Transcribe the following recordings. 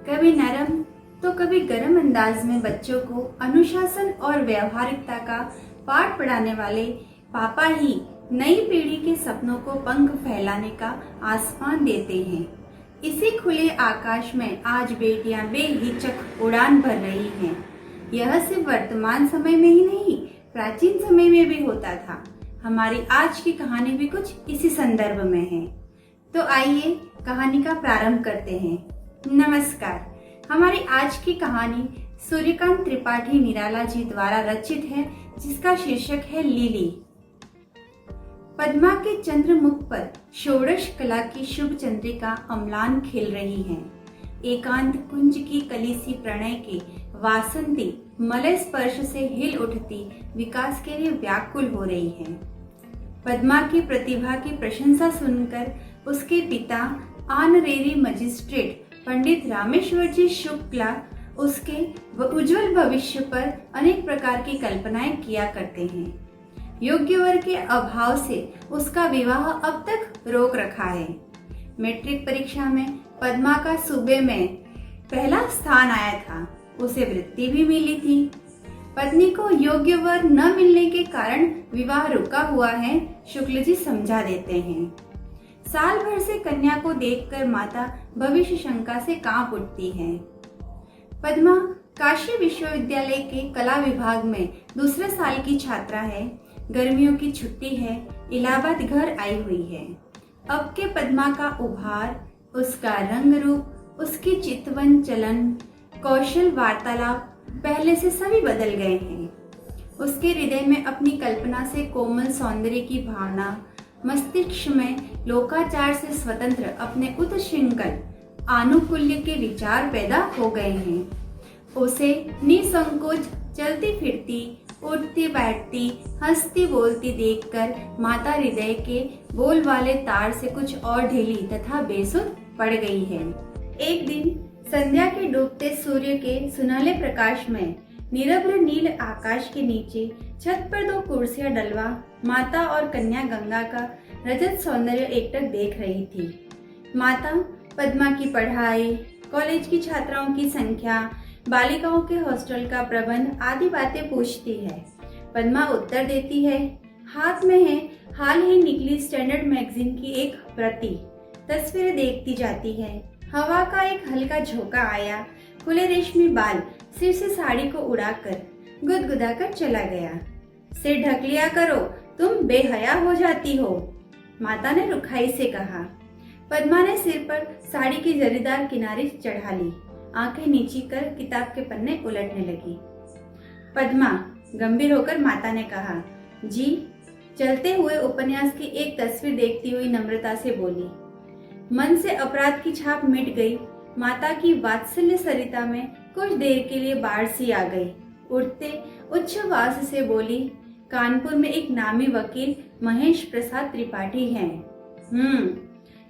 कभी नरम तो कभी गर्म अंदाज में बच्चों को अनुशासन और व्यवहारिकता का पाठ पढ़ाने वाले पापा ही नई पीढ़ी के सपनों को पंख फैलाने का आसमान देते हैं। इसी खुले आकाश में आज बेटियां बेहिचक उड़ान भर रही हैं। यह सिर्फ वर्तमान समय में ही नहीं, प्राचीन समय में भी होता था। हमारी आज की कहानी भी कुछ इसी संदर्भ में है। तो आइए कहानी का प्रारंभ करते हैं। नमस्कार। हमारी आज की कहानी सूर्यकांत त्रिपाठी निराला जी द्वारा रचित है, जिसका शीर्षक है लिली। पद्मा के चंद्रमुख पर षोडश कला की शुभ चंद्रिका अम्लान खिल रही है। एकांत कुंज की कली सी प्रणय के वासंती मलय स्पर्श से हिल उठती विकास के लिए व्याकुल हो रही है। पद्मा की प्रतिभा की प्रशंसा सुनकर उसके पिता ऑनरेरी मजिस्ट्रेट पंडित रामेश्वर जी शुक्ला उसके उज्जवल भविष्य पर अनेक प्रकार की कल्पनाएं किया करते हैं। योग्य वर के अभाव से उसका विवाह अब तक रोक रखा है। मैट्रिक परीक्षा में पद्मा का सूबे में पहला स्थान आया था। उसे वृत्ति भी मिली थी। पत्नी को योग्य वर न मिलने के कारण विवाह रुका हुआ है, शुक्ल जी समझा देते हैं। साल भर से कन्या को देखकर माता भविष्य शंका से कांप उठती है। पद्मा काशी विश्वविद्यालय के कला विभाग में दूसरे साल की छात्रा है। गर्मियों की छुट्टी है, इलाहाबाद घर आई हुई है। अब के पद्मा का उभार, उसका रंग रूप, उसकी चितवन चलन, कौशल वार्तालाप पहले से सभी बदल गए हैं। उसके हृदय में अपनी कल्पना से कोमल सौंदर्य की भावना, मस्तिष्क में लोकाचार से स्वतंत्र अपने उत्श्रृंखल आनुकूल्य के विचार पैदा हो गए हैं। उसे निसंकोच चलती फिरती, उठती बैठती, हंसती बोलती देखकर माता हृदय के बोल वाले तार से कुछ और ढीली तथा बेसुध पड़ गई है। एक दिन संध्या के डूबते सूर्य के सुनहले प्रकाश में निरभ्र नील आकाश के नीचे छत पर दो कुर्सियां डलवा माता और कन्या गंगा का रजत सौंदर्य एकटक देख रही थी। माता पद्मा की पढ़ाई, कॉलेज की छात्राओं की संख्या, बालिकाओं के हॉस्टल का प्रबंध आदि बातें पूछती है। पद्मा उत्तर देती है। हाथ में है हाल ही निकली स्टैंडर्ड मैगजीन की एक प्रति। तस्वीरें देखती जाती है। हवा का एक हल्का झोंका आया। खुले रेशमी बाल सिर से साड़ी को उड़ाकर गुदगुदाकर चला गया। सिर ढक लिया करो, तुम बेहया हो जाती हो, माता ने रुखाई से कहा। पद्मा ने सिर पर साड़ी की जरीदार किनारी चढ़ा ली। आंखें नीची कर किताब के पन्ने उलटने लगी। पद्मा, गंभीर होकर माता ने कहा। जी। चलते हुए उपन्यास की एक तस्वीर देखती हुई नम्रता से बोली। मन से अपराध की छाप मिट गई। माता की वात्सल्य सरिता में कुछ देर के लिए बाढ़ सी आ गई। उठते उच्छ्वास से बोली, कानपुर में एक नामी वकील महेश प्रसाद त्रिपाठी हैं।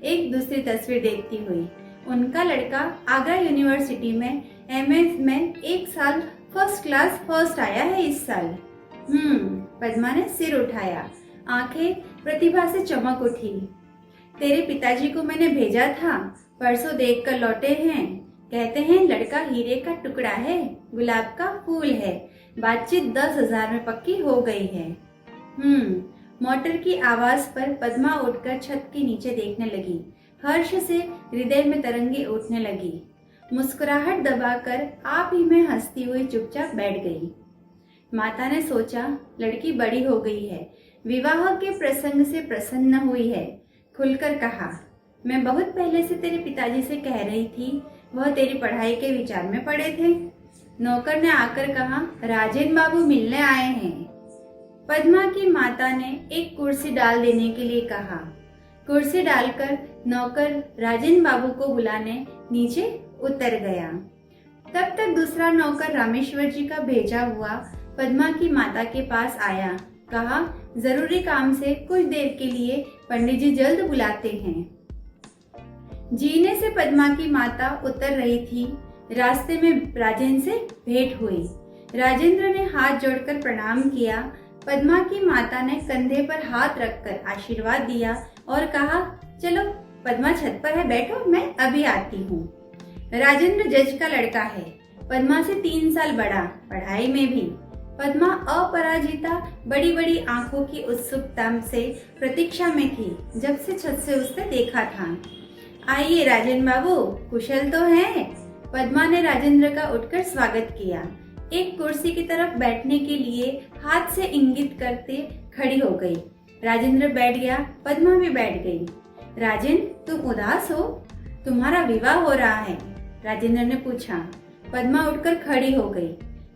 एक दूसरी तस्वीर देखती हुई, उनका लड़का आगरा यूनिवर्सिटी में एमए में एक साल फर्स्ट क्लास फर्स्ट आया है इस साल। पद्मा ने सिर उठाया। आंखें प्रतिभा से चमक उठी। तेरे पिताजी को मैंने भेजा था, परसों देख कर लौटे हैं। कहते हैं लड़का हीरे का टुकड़ा है, गुलाब का फूल है। बातचीत 10,000 में पक्की हो गई है। मोटर की आवाज पर पद्मा उठकर छत के नीचे देखने लगी। हर्ष से हृदय में तरंगे उठने लगी। मुस्कुराहट दबाकर आप ही में हंसती हुई चुपचाप बैठ गई। माता ने सोचा, लड़की बड़ी हो गई है, विवाह के प्रसंग से प्रसन्न हुई है। खुलकर कहा, मैं बहुत पहले से तेरे पिताजी से कह रही थी, वह तेरी पढ़ाई के विचार में पड़े थे। नौकर ने आकर कहा, राजेन बाबू मिलने आए हैं। पद्मा की माता ने एक कुर्सी डाल देने के लिए कहा। कुर्सी डालकर नौकर राजेन बाबू को बुलाने नीचे उतर गया। तब तक दूसरा नौकर रामेश्वर जी का भेजा हुआ पद्मा की माता के पास आया। कहा, जरूरी काम से कुछ देर के लिए पंडित जी जल्द बुलाते हैं। जीने से पद्मा की माता उतर रही थी। रास्ते में राजेंद्र से भेंट हुई। राजेंद्र ने हाथ जोड़कर प्रणाम किया। पद्मा की माता ने कंधे पर हाथ रखकर आशीर्वाद दिया और कहा, चलो पद्मा छत पर है, बैठो, मैं अभी आती हूँ। राजेंद्र जज का लड़का है, पद्मा से 3 साल बड़ा, पढ़ाई में भी। पद्मा अपराजिता बड़ी बड़ी आंखों की उत्सुकता से प्रतीक्षा में थी जब से छत से उसने देखा था। आइए राजेंद्र बाबू, कुशल तो हैं? पद्मा ने राजेंद्र का उठकर स्वागत किया। एक कुर्सी की तरफ बैठने के लिए हाथ से इंगित करते खड़ी हो गई। राजेंद्र बैठ गया, पद्मा भी बैठ गई। राजेंद्र, तुम उदास हो? तुम्हारा विवाह हो रहा है, राजेंद्र ने पूछा। पद्मा उठकर खड़ी हो गई,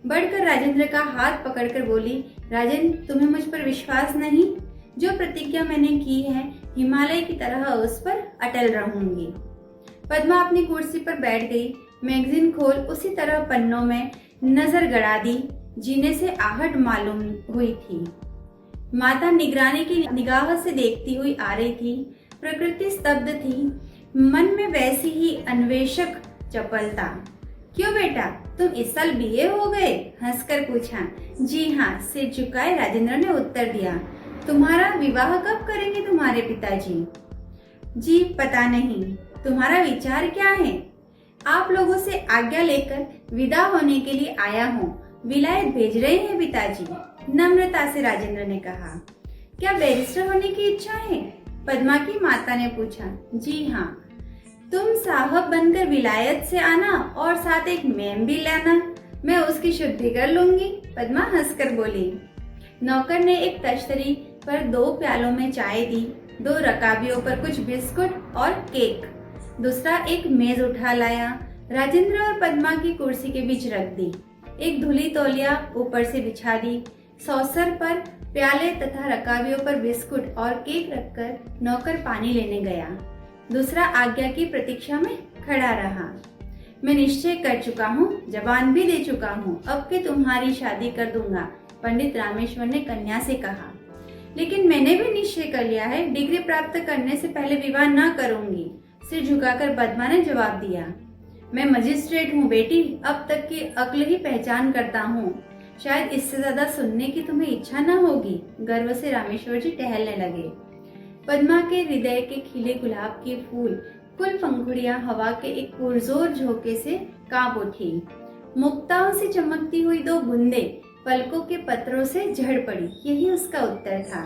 बढ़कर राजेंद्र का हाथ पकड़कर बोली, राजेंद्र, तुम्हें मुझ पर विश्वास नहीं? जो प्रतिज्ञा मैंने की है, हिमालय की तरह उस पर अटल रहूंगी। पद्मा अपनी कुर्सी पर बैठ गई, मैगजीन खोल उसी तरह पन्नों में नजर गड़ा दी, जीने से आहट मालूम हुई थी। माता निगरानी की निगाह से देखती हुई आ रही थी। प्रकृति स्तब्ध थी, मन में वैसी ही अन्वेषक चपलता। क्यों बेटा, तुम इस साल बीए हो गए? हंसकर पूछा। जी हाँ, सिर झुकाए राजेंद्र ने उत्तर दिया। तुम्हारा विवाह कब करेंगे तुम्हारे पिताजी? जी पता नहीं, तुम्हारा विचार क्या है? आप लोगों से आज्ञा लेकर विदा होने के लिए आया हूँ। विलायत भेज रहे हैं पिताजी, नम्रता से राजेंद्र ने कहा। क्या बैरिस्टर होने की इच्छा है? पद्मा की माता ने पूछा। जी हाँ। तुम साहब बनकर विलायत से आना और साथ एक मैम भी लाना, मैं उसकी शुद्धि कर लूंगी, पद्मा हंसकर बोली। नौकर ने एक तश्तरी पर 2 प्यालों में चाय दी, 2 रकाबियों पर कुछ बिस्कुट और केक। दूसरा एक मेज उठा लाया, राजेंद्र और पद्मा की कुर्सी के बीच रख दी। एक धुली तौलिया ऊपर से बिछा दी। सौसर पर प्याले तथा रकाबियों पर बिस्कुट और केक रखकर नौकर पानी लेने गया। दूसरा आज्ञा की प्रतीक्षा में खड़ा रहा। मैं निश्चय कर चुका हूँ, जबान भी दे चुका हूँ, अब के तुम्हारी शादी कर दूंगा, पंडित रामेश्वर ने कन्या से कहा। लेकिन मैंने भी निश्चय कर लिया है, डिग्री प्राप्त करने से पहले विवाह न करूंगी, सिर झुकाकर पद्मा ने जवाब दिया। मैं मजिस्ट्रेट हूँ बेटी, अब तक की अक्ल ही पहचान करता हूँ, शायद इससे ज्यादा सुनने की तुम्हें इच्छा न होगी, गर्व से रामेश्वर जी टहलने लगे। पद्मा के हृदय के खिले गुलाब के फूल कुल पंखुड़ियां हवा के एक पुरजोर झोंके से कांप उठी। मुक्ताओं से चमकती हुई 2 बूंदे पलकों के पत्रों से झड़ पड़ी, यही उसका उत्तर था।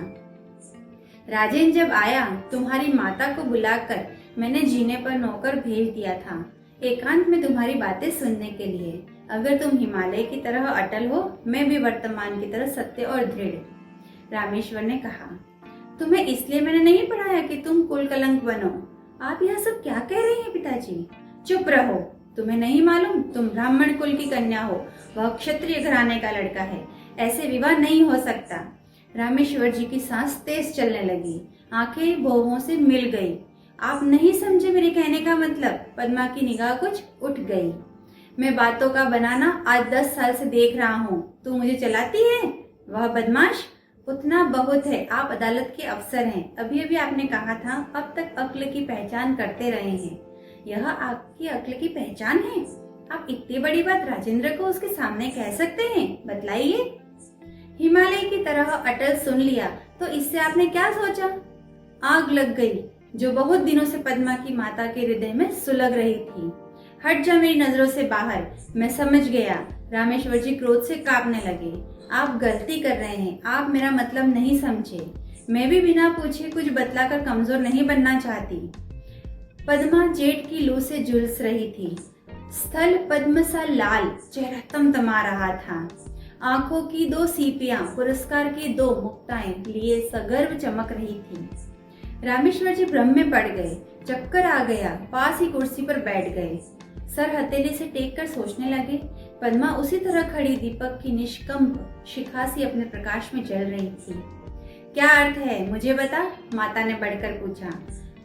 राजेंद्र जब आया, तुम्हारी माता को बुलाकर मैंने जीने पर नौकर भेज दिया था, एकांत में तुम्हारी बातें सुनने के लिए। अगर तुम हिमालय की तरह अटल हो, मैं भी वर्तमान की तरह सत्य और दृढ़। रामेश्वर ने कहा। तुम्हें इसलिए मैंने नहीं पढ़ाया कि तुम कुल कलंक बनो। आप यह सब क्या कह रही हैं पिताजी? चुप रहो, तुम्हें नहीं मालूम, तुम ब्राह्मण कुल की कन्या हो, वह क्षत्रिय घराने का लड़का है, ऐसे विवाह नहीं हो सकता। रामेश्वर जी की सांस तेज चलने लगी, आंखें भौहों से मिल गई। आप नहीं समझे मेरे कहने का मतलब? पद्मा की निगाह कुछ उठ गई। मैं बातों का बनाना आज 10 साल से देख रहा हूँ, तू मुझे चलाती है? वह बदमाश, उतना बहुत है, आप अदालत के अफसर हैं, अभी अभी आपने कहा था अब तक अक्ल की पहचान करते रहे हैं, यह आपकी अक्ल की पहचान है? आप इतनी बड़ी बात राजेंद्र को उसके सामने कह सकते हैं? बतलाइए। हिमालय की तरह अटल सुन लिया तो इससे आपने क्या सोचा? आग लग गई जो बहुत दिनों से पद्मा की माता के हृदय में सुलग रही थी। हट जा मेरी नजरों से बाहर, मैं समझ गया। रामेश्वर जी क्रोध से कांपने लगे। आप गलती कर रहे हैं, आप मेरा मतलब नहीं समझे। मैं भी बिना पूछे कुछ बतलाकर कमजोर नहीं बनना चाहती। पद्मा जेठ की लू से झुलस रही थी। स्थल पद्म सा लाल, चेहरा तमतमा रहा था। आंखों की 2 सीपियां पुरस्कार की 2 मुक्ताएं लिए सगर्व चमक रही थी। रामेश्वर जी भ्रम में पड़ गए, चक्कर आ गया, पास ही कुर्सी पर बैठ गए। सर हथेली से टेक कर सोचने लगे। पद्मा उसी तरह खड़ी दीपक की निष्कंप शिखा सी अपने प्रकाश में जल रही थी। क्या अर्थ है मुझे बता, माता ने बढ़कर पूछा।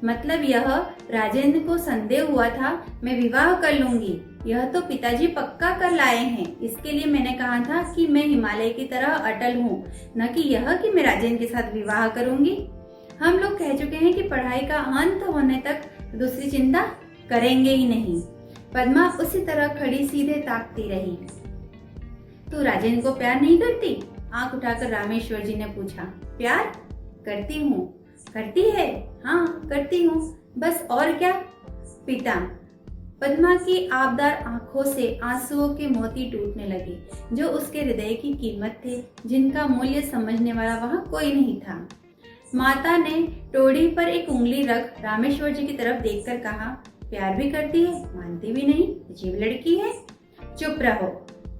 मतलब यह, राजेंद्र को संदेह हुआ था मैं विवाह कर लूंगी, यह तो पिताजी पक्का कर लाए हैं। इसके लिए मैंने कहा था कि मैं हिमालय की तरह अटल हूँ, न कि यह कि मैं राजेंद्र के साथ विवाह करूंगी। हम लोग कह चुके हैं कि पढ़ाई का अंत होने तक दूसरी चिंता करेंगे ही नहीं। पद्मा उसी तरह खड़ी सीधे ताकती रही। तू राजेंद्र को प्यार नहीं करती? आंख उठाकर रामेश्वर जी ने पूछा। प्यार करती हूँ। करती है? हाँ करती हूँ, बस और क्या? पिता, पद्मा की आबदार आंखों से आंसुओं के मोती टूटने लगे, जो उसके हृदय की कीमत थे, जिनका मूल्य समझने वाला वहां कोई नहीं था। माता ने टोड़ी पर एक उंगली रख रामेश्वर जी की तरफ देखकर कहा, प्यार भी करती है, मानती भी नहीं, अजीब लड़की है। चुप रहो।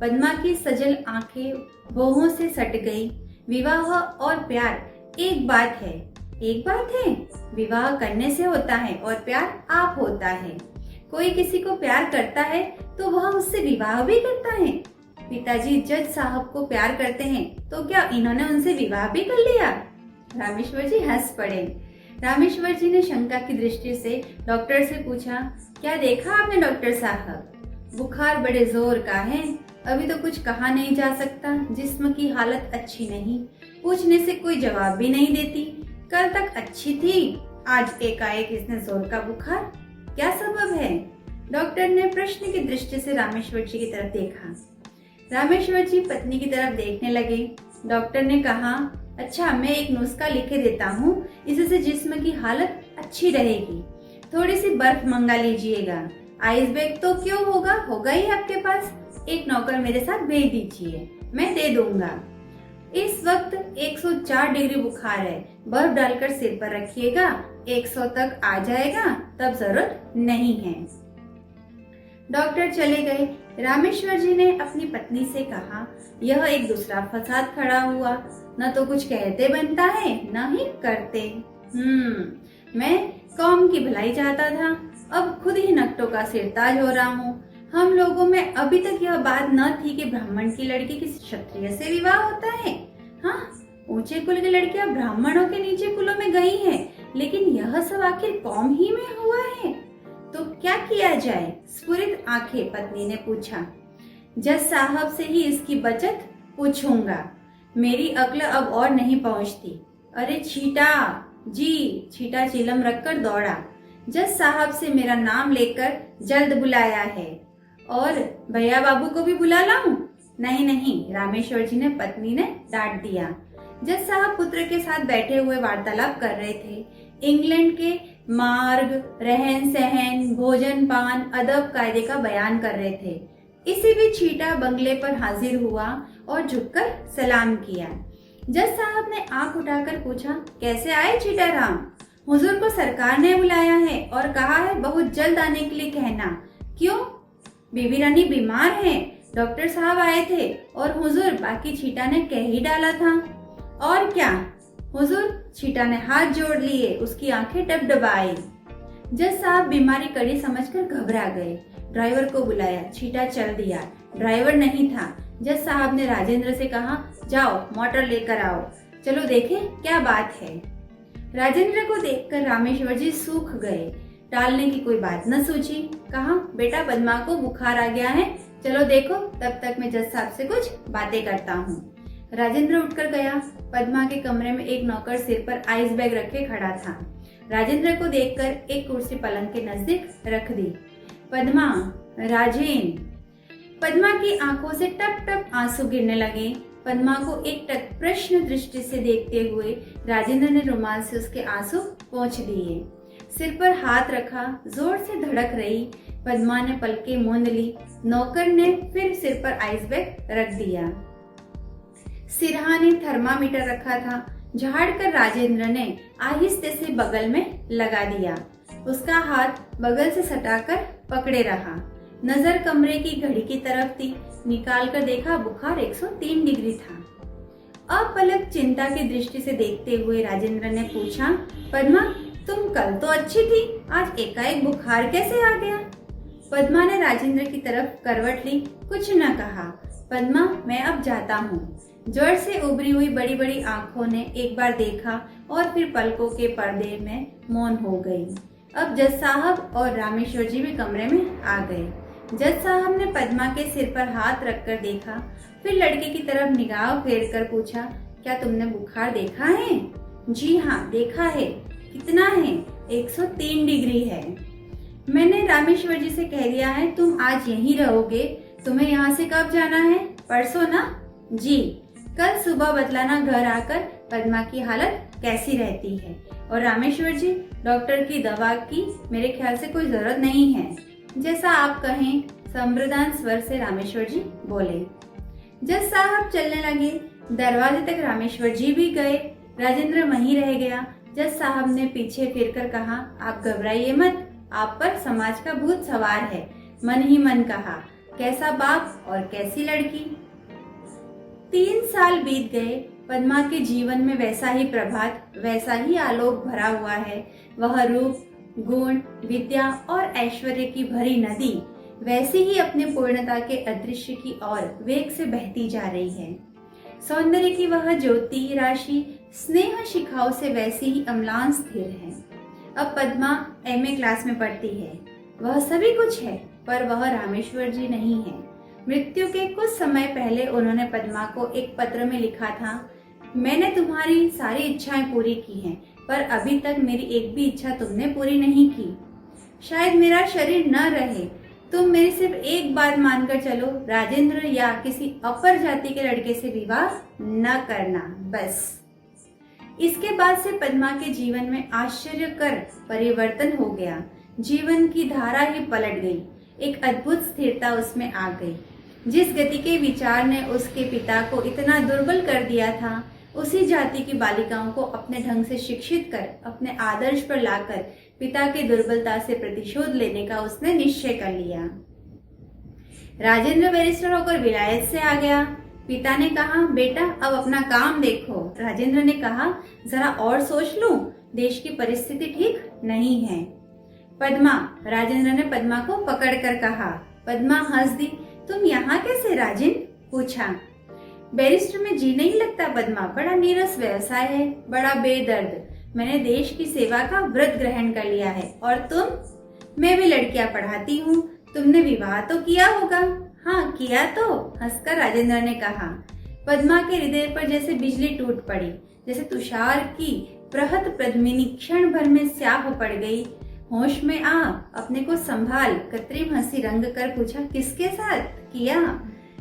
पद्मा की सजल आंखें भौहों से सट गई। विवाह और प्यार एक बात है, एक बात है। विवाह करने से होता है और प्यार आप होता है। कोई किसी को प्यार करता है तो वह उससे विवाह भी करता है। पिताजी जज साहब को प्यार करते हैं तो क्या इन्होंने उनसे विवाह भी कर लिया? रामेश्वर जी हंस पड़े। रामेश्वर जी ने शंका की दृष्टि से डॉक्टर से पूछा, क्या देखा आपने डॉक्टर साहब? बुखार बड़े जोर का है, अभी तो कुछ कहा नहीं जा सकता। जिस्म की हालत अच्छी नहीं, पूछने से कोई जवाब भी नहीं देती। कल तक अच्छी थी, आज एकाएक इसने जोर का बुखार, क्या सबब है? डॉक्टर ने प्रश्न की दृष्टि से रामेश्वर जी की तरफ देखा। रामेश्वर जी पत्नी की तरफ देखने लगे। डॉक्टर ने कहा, अच्छा मैं एक नुस्खा लिखे देता हूँ, इससे जिस्म की हालत अच्छी रहेगी। थोड़ी सी बर्फ मंगा लीजिएगा। आइस बैग तो क्यों होगा ही आपके पास। एक नौकर मेरे साथ भेज दीजिए, मैं दे दूंगा। इस वक्त 104 डिग्री बुखार है, बर्फ डालकर सिर पर रखिएगा, 100 तक आ जाएगा तब जरूरत नहीं है। डॉक्टर चले गए। रामेश्वर जी ने अपनी पत्नी से कहा, यह एक दूसरा फसाद खड़ा हुआ, न तो कुछ कहते बनता है न ही करते। मैं कौम की भलाई चाहता था, अब खुद ही नकटों का सिरताज हो रहा हूँ। हम लोगों में अभी तक यह बात न थी कि ब्राह्मण की लड़की किसी क्षत्रिय से विवाह होता है। हाँ, ऊंचे कुल की लड़कियां ब्राह्मणों के नीचे कुलों में गई हैं, लेकिन यह सब आखिर कौम ही में हुआ है, तो क्या किया जाए? स्फुरित आंखें पत्नी ने पूछा। जज साहब से ही इसकी बचत पूछूंगा, मेरी अक्ल अब और नहीं पहुंचती। अरे छीटा जी, छीटा चिलम रखकर दौड़ा। जज साहब से मेरा नाम लेकर जल्द बुलाया है, और भैया बाबू को भी बुला लाऊं? नहीं नहीं, रामेश्वर जी ने पत्नी ने डांट दिया। जज साहब पुत्र के साथ बैठे हुए वार्तालाप कर रहे थे। इंग्लैंड के मार्ग, रहन सहन, भोजन पान, अदब कायदे का बयान कर रहे थे। इसी बीच छीटा बंगले पर हाजिर हुआ और झुककर सलाम किया। जज साहब ने आंख उठाकर पूछा, कैसे आए छीटा राम? हुजूर को सरकार ने बुलाया है और कहा है बहुत जल्द आने के लिए कहना। क्यों? बीबी रानी बीमार है, डॉक्टर साहब आए थे और हुजूर, बाकी छीटा ने कह ही डाला था। और क्या हुजूर? छीटा ने हाथ जोड़ लिए, उसकी आंखें डबडबाई। जज साहब बीमारी कड़ी समझकर घबरा गए। ड्राइवर को बुलाया, छीटा चल दिया। ड्राइवर नहीं था। जज साहब ने राजेंद्र से कहा, जाओ मोटर लेकर आओ, चलो देखें क्या बात है। राजेंद्र को देखकर रामेश्वर जी सूख गए। टालने की कोई बात न सूझी। कहा, बेटा पद्मा को बुखार आ गया है, चलो देखो, तब तक मैं जज साहब से कुछ बातें करता हूँ। राजेंद्र उठकर गया। पद्मा के कमरे में एक नौकर सिर पर आइस बैग रखे खड़ा था। राजेंद्र को देखकर एक कुर्सी पलंग के नजदीक रख दी। पद्मा, राजेन। पद्मा की आंखों से टप टप आंसू गिरने लगे। पद्मा को एक टक प्रश्न दृष्टि से देखते हुए राजेंद्र ने रुमाल से उसके आंसू पोंछ दिए। सिर पर हाथ रखा, जोर से धड़क रही। पद्मा ने पलकें मूंद ली। नौकर ने फिर सिर पर आइस बैग रख दिया। सिरहाने थर्मामीटर रखा था, झाड़ कर राजेंद्र ने आहिस्ते से बगल में लगा दिया। उसका हाथ बगल से सटाकर पकड़े रहा। नजर कमरे की घड़ी की तरफ थी। निकाल कर देखा, बुखार 103 डिग्री था। अपलक चिंता की दृष्टि से देखते हुए राजेंद्र ने पूछा, पद्मा तुम कल तो अच्छी थी, आज एकाएक बुखार कैसे आ गया? पद्मा ने राजेंद्र की तरफ करवट ली, कुछ न कहा। पद्मा, मैं अब जाता हूँ। ज्वर से उभरी हुई बड़ी बड़ी आंखों ने एक बार देखा और फिर पलकों के पर्दे में मौन हो गई। अब जज साहब और रामेश्वर जी भी कमरे में आ गए। जज साहब ने पद्मा के सिर पर हाथ रखकर देखा, फिर लड़के की तरफ निगाह फेर कर पूछा, क्या तुमने बुखार देखा है? जी हाँ, देखा है। कितना है? 103 डिग्री है। मैंने रामेश्वर जी से कह दिया है तुम आज यहीं रहोगे। तुम्हें यहाँ से कब जाना है? परसों ना? जी। कल सुबह बतलाना घर आकर पद्मा की हालत कैसी रहती है। और रामेश्वर जी, डॉक्टर की दवा की मेरे ख्याल से कोई जरूरत नहीं है। जैसा आप कहें, संप्रदान स्वर से रामेश्वर जी बोले। जज साहब चलने लगे। दरवाजे तक रामेश्वर जी भी गए। राजेंद्र वहीं रह गया। जज साहब ने पीछे फिरकर कहा, आप घबराइए मत, आप पर समाज का भूत सवार है। मन ही मन कहा, कैसा बाप और कैसी लड़की। 3 साल बीत गए। पद्मा के जीवन में वैसा ही प्रभात, वैसा ही आलोक भरा हुआ है। वह रूप, गुण, विद्या और ऐश्वर्य की भरी नदी वैसे ही अपने पूर्णता के अदृश्य की ओर वेग से बहती जा रही है। सौंदर्य की वह ज्योति राशि स्नेह शिखाओं से वैसी ही अम्लान स्थिर है। अब पद्मा MA क्लास में पढ़ती है। वह सभी कुछ है, पर वह रामेश्वर जी नहीं है। मृत्यु के कुछ समय पहले उन्होंने पद्मा को एक पत्र में लिखा था, मैंने तुम्हारी सारी इच्छाएं पूरी की हैं, पर अभी तक मेरी एक भी इच्छा तुमने पूरी नहीं की। शायद मेरा शरीर न रहे, तुम मेरी सिर्फ एक बात मानकर चलो, राजेंद्र या किसी अपर जाति के लड़के से विवाह न करना, बस। इसके बाद से पद्मा के जीवन में आश्चर्यकर परिवर्तन हो गया। जीवन की धारा ही पलट गई। एक अद्भुत स्थिरता उसमें आ गई। जिस गति के विचार ने उसके पिता को इतना दुर्बल कर दिया था, उसी जाति की बालिकाओं को अपने ढंग से शिक्षित कर, अपने आदर्श पर लाकर पिता की दुर्बलता से प्रतिशोध लेने का उसने निश्चय कर लिया। राजेंद्र बैरिस्टर होकर विलायत से आ गया। पिता ने कहा, बेटा अब अपना काम देखो। राजेंद्र ने कहा, जरा और सोच लूं, देश की परिस्थिति ठीक नहीं है। पद्मा, राजेंद्र ने पद्मा को पकड़कर कहा। पद्मा हंस दी। तुम यहाँ कैसे राजिन? पूछा। बैरिस्टर में जी नहीं लगता पद्मा, बड़ा नीरस व्यवसाय है, बड़ा बेदर्द। मैंने देश की सेवा का व्रत ग्रहण कर लिया है। और तुम? मैं भी लड़कियां पढ़ाती हूँ। तुमने विवाह तो किया होगा? हाँ किया तो, हंसकर राजेंद्र ने कहा। पद्मा के हृदय पर जैसे बिजली टूट पड़ी, जैसे तुषार की प्रहत पद्मिनी क्षण भर में स्याह पड़ गई। होश में आ, अपने को संभाल। कृत्रिम हंसी रंग कर पूछा, किसके साथ किया?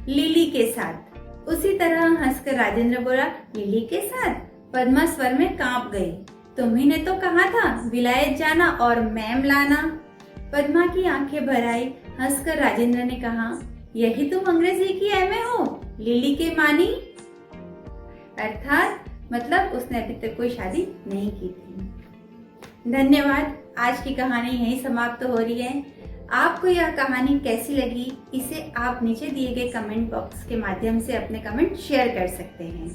लिली के साथ। उसी तरह हंसकर राजेंद्र बोला, लिली के साथ? पद्मा स्वर में कांप गई। तुम्ही ने तो कहा था विलायत जाना और मैम लाना। पद्मा की आंखें भर आई। हंसकर राजेंद्र ने कहा, यही तुम अंग्रेजी की MA हो, लिली के मानी? अर्थात मतलब उसने अभी तक कोई शादी नहीं की थी। धन्यवाद। आज की कहानी यहीं समाप्त हो रही है। आपको यह कहानी कैसी लगी, इसे आप नीचे दिए गए कमेंट बॉक्स के माध्यम से अपने कमेंट शेयर कर सकते हैं।